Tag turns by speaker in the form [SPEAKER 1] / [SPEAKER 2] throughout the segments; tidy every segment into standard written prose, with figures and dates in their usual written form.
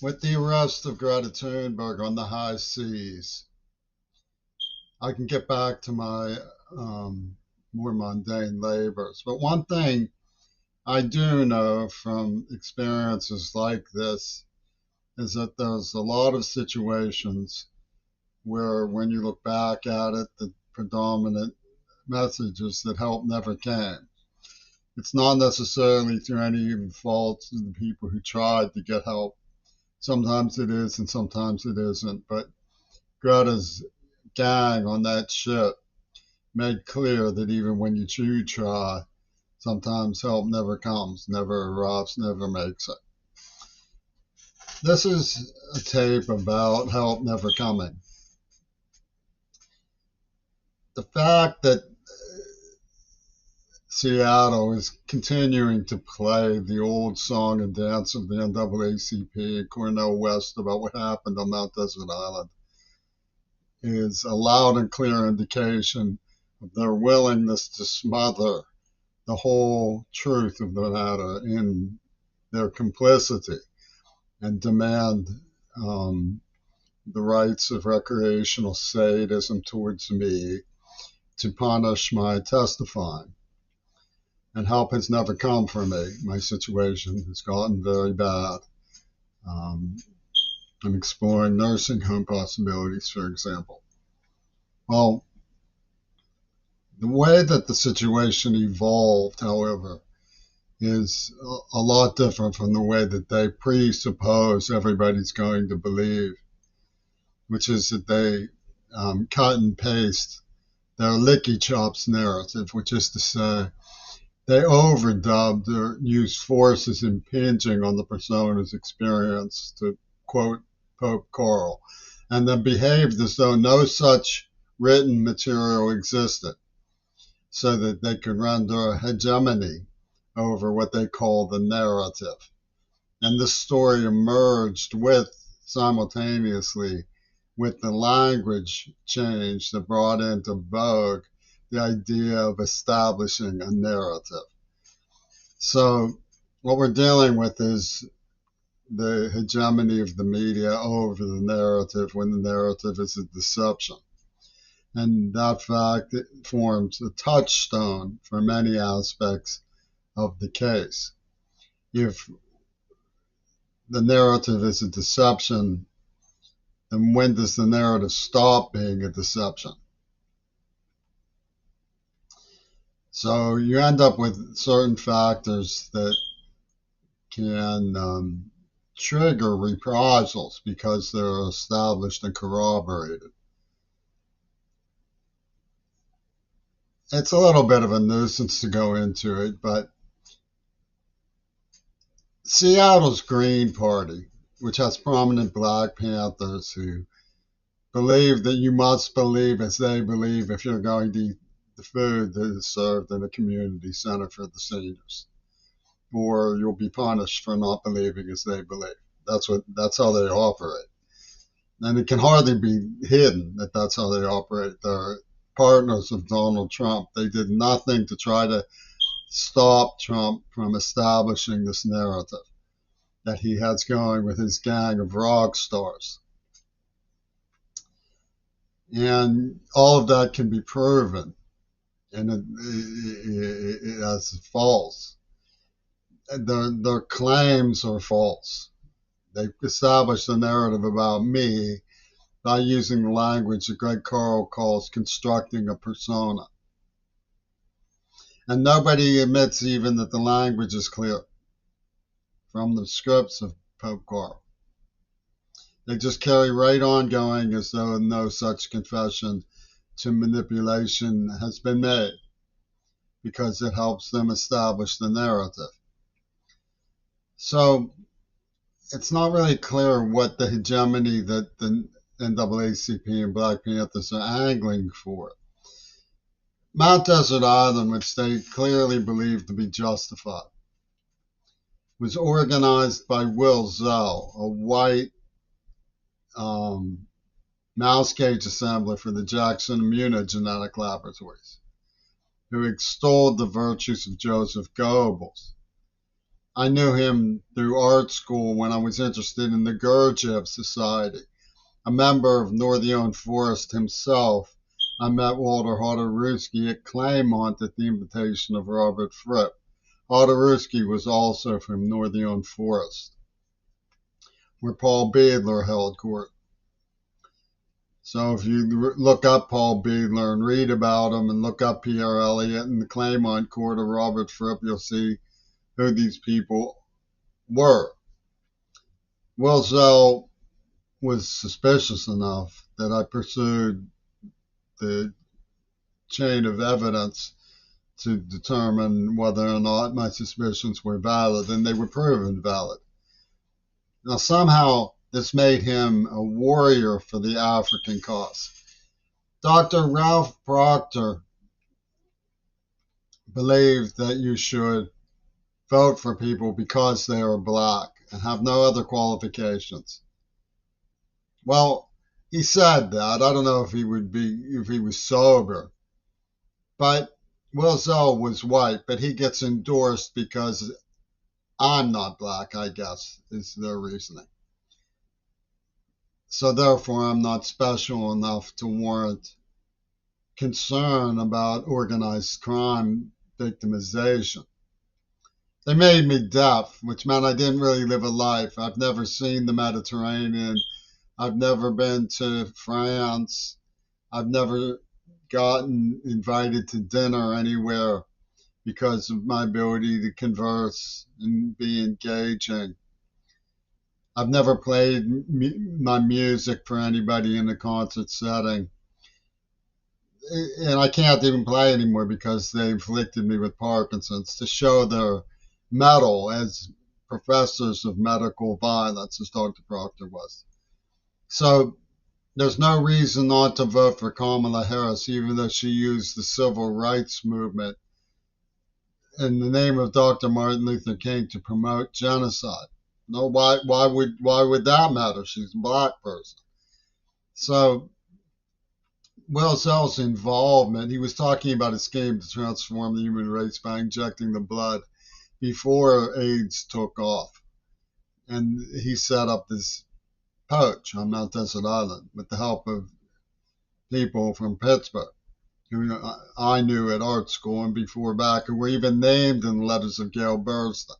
[SPEAKER 1] With the arrest of Greta Thunberg on the high seas, I can get back to my more mundane labors. But one thing I do know from experiences like this is that there's a lot of situations where, when you look back at it, the predominant message is that help never came. It's not necessarily through any even faults of the people who tried to get help. Sometimes it is and sometimes it isn't. But Greta's gang on that ship made clear that even when you do try, sometimes help never comes, never arrives, never makes it. This is a tape about help never coming. The fact that Seattle is continuing to play the old song and dance of the NAACP and Cornel West about what happened on Mount Desert Island is a loud and clear indication of their willingness to smother the whole truth of the matter in their complicity and demand the rights of recreational sadism towards me to punish my testifying. And help has never come for me. My situation has gotten very bad. I'm exploring nursing home possibilities, for example. Well, the way that the situation evolved, however, is a lot different from the way that they presuppose everybody's going to believe, which is that they cut and paste their licky chops narrative, which is to say, they overdubbed or used forces impinging on the persona's experience, to quote Pope Carl, and then behaved as though no such written material existed, so that they could render a hegemony over what they call the narrative. And this story emerged simultaneously with the language change that brought into vogue the idea of establishing a narrative. So what we're dealing with is the hegemony of the media over the narrative, when the narrative is a deception. And that fact, it forms a touchstone for many aspects of the case. If the narrative is a deception, then when does the narrative stop being a deception? So you end up with certain factors that can trigger reprisals because they're established and corroborated. It's a little bit of a nuisance to go into it, but Seattle's Green Party, which has prominent Black Panthers who believe that you must believe as they believe if you're going to eat the food that is served in a community center for the seniors, or you'll be punished for not believing as they believe. That's how they operate. And it can hardly be hidden that that's how they operate. They're partners of Donald Trump. They did nothing to try to stop Trump from establishing this narrative that he has going with his gang of rock stars. And all of that can be proven, and as false. Their claims are false. They established a narrative about me by using the language that Greg Carl calls constructing a persona. And nobody admits even that the language is clear from the scripts of Pope Carl. They just carry right on going as though no such confession to manipulation has been made, because it helps them establish the narrative. So it's not really clear what the hegemony that the NAACP and Black Panthers are angling for. Mount Desert Island, which they clearly believe to be justified, was organized by Will Zell, a white mouse cage assembler for the Jackson Immunogenetic Laboratories, who extolled the virtues of Joseph Goebbels. I knew him through art school when I was interested in the Gurdjieff Society. A member of Northern Forest himself, I met Walter Hodaruski at Claymont at the invitation of Robert Fripp. Hodaruski was also from Northern Forest, where Paul Beadler held court. So if you look up Paul Beadler and read about him and look up Pierre Elliott and the Claymont court of Robert Fripp, you'll see who these people were. Wilzel was suspicious enough that I pursued the chain of evidence to determine whether or not my suspicions were valid, and they were proven valid. Now, somehow, this made him a warrior for the African cause. Dr. Ralph Proctor believed that you should vote for people because they are black and have no other qualifications. Well, he said that. I don't know if he was sober, but Wilzel was white, but he gets endorsed because I'm not black, I guess, is their reasoning. So therefore, I'm not special enough to warrant concern about organized crime victimization. They made me deaf, which meant I didn't really live a life. I've never seen the Mediterranean. I've never been to France. I've never gotten invited to dinner anywhere because of my ability to converse and be engaging. I've never played my music for anybody in a concert setting. And I can't even play anymore because they inflicted me with Parkinson's to show their mettle as professors of medical violence, as Dr. Proctor was. So there's no reason not to vote for Kamala Harris, even though she used the civil rights movement in the name of Dr. Martin Luther King to promote genocide. No, why would that matter? She's a black person. So Wilzel's involvement, he was talking about a scheme to transform the human race by injecting the blood before AIDS took off. And he set up this poach on Mount Desert Island with the help of people from Pittsburgh who I knew at art school and before back, who were even named in the letters of Gail Burston.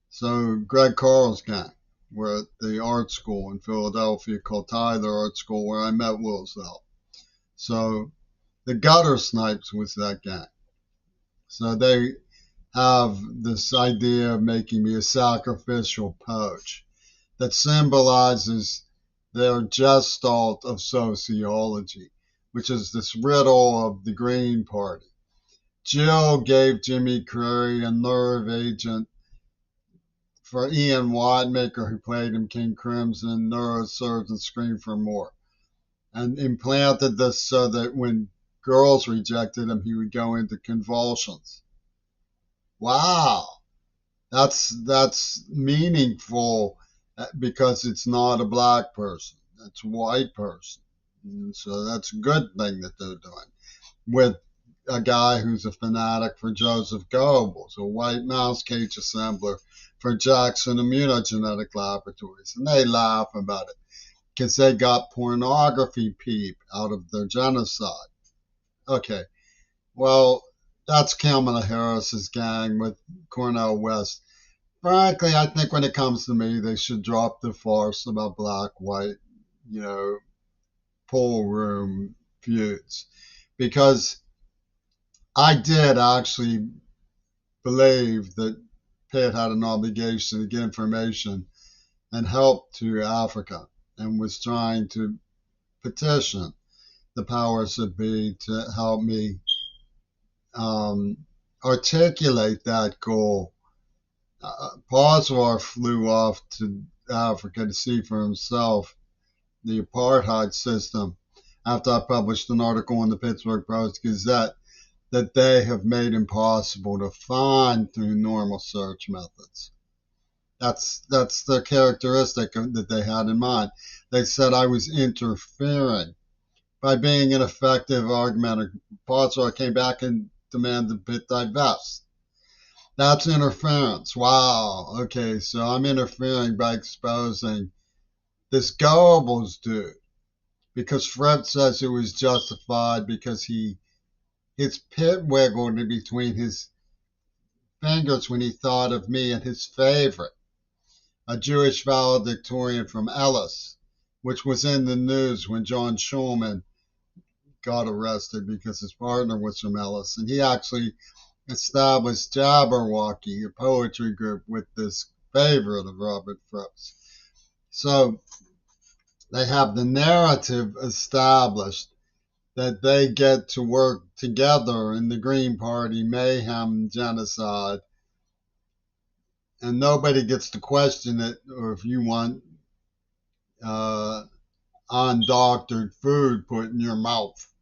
[SPEAKER 1] So Greg Carl's gang were at the art school in Philadelphia called Tyler Art School, where I met Wilzel. So the Gutter Snipes was that gang. So they have this idea of making me a sacrificial poach that symbolizes their gestalt of sociology, which is this riddle of the Green Party. Jill gave Jimmy Curry a nerve agent for Ian Watmaker, who played him King Crimson, neurosurgeon screamed for more, and implanted this so that when girls rejected him, he would go into convulsions. Wow, that's meaningful because it's not a black person, it's a white person. And so that's a good thing that they're doing with a guy who's a fanatic for Joseph Goebbels, a white mouse cage assembler for Jackson Immunogenetic Laboratories. And they laugh about it because they got pornography peep out of their genocide. Okay, well, that's Kamala Harris's gang with Cornel West. Frankly, I think when it comes to me, they should drop the farce about black-white, pool room feuds. Because I did actually believe that Pitt had an obligation to get information and help to Africa and was trying to petition the powers that be to help me articulate that goal. Boswell flew off to Africa to see for himself the apartheid system after I published an article in the Pittsburgh Post-Gazette that they have made impossible to find through normal search methods. That's the characteristic that they had in mind. They said I was interfering by being an effective argumenter. Boswell came back and demanded Pitt divest. That's interference. Wow. Okay, so I'm interfering by exposing this Goebbels dude because Fred says it was justified because his pit wiggled in between his fingers when he thought of me and his favorite, a Jewish valedictorian from Ellis, which was in the news when John Schulman got arrested because his partner was from Ellis. And he actually established Jabberwocky, a poetry group, with this favorite of Robert Frost. So they have the narrative established that they get to work together in the Green Party mayhem genocide, and nobody gets to question it, or if you want, undoctored food put in your mouth.